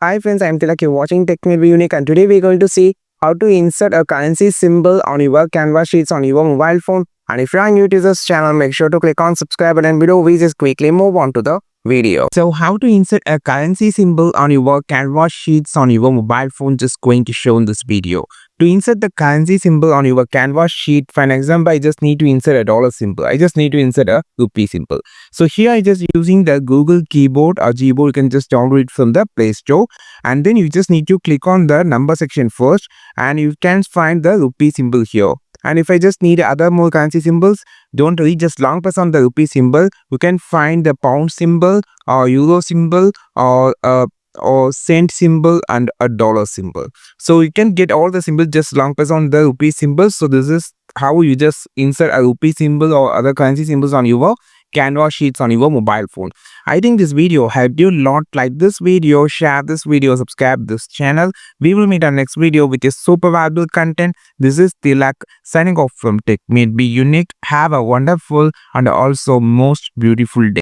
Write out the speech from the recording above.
Hi friends, I'm Tilak. You're watching Tech May Be Unique, and today we're going to see how to insert a currency symbol on your Canva sheets on your mobile phone. And if you're new to this channel, make sure to click on subscribe button below. We just quickly move on to the video. So how to insert a currency symbol on your Canva sheets on your mobile phone, just going to show in this video. To insert the currency symbol on your Canva sheet, for an example, I just need to insert a dollar symbol. I just need to insert a rupee symbol. So here I just using the Google keyboard or Gboard. You can just download it from the Play Store, and then you just need to click on the number section first, and you can find the rupee symbol here. And if I just need other more currency symbols, don't worry, just long press on the rupee symbol. You can find the pound symbol or euro symbol or cent symbol and a dollar symbol. So you can get all the symbols, just long press on the rupee symbol. So this is how you just insert a rupee symbol or other currency symbols on your Canva sheets on your mobile phone. I think this video helped you a lot. Like this video, share this video, subscribe this channel. We will meet our next video with a super valuable content. This is Tilak signing off from Tech May Be Unique. Have a wonderful and also most beautiful day.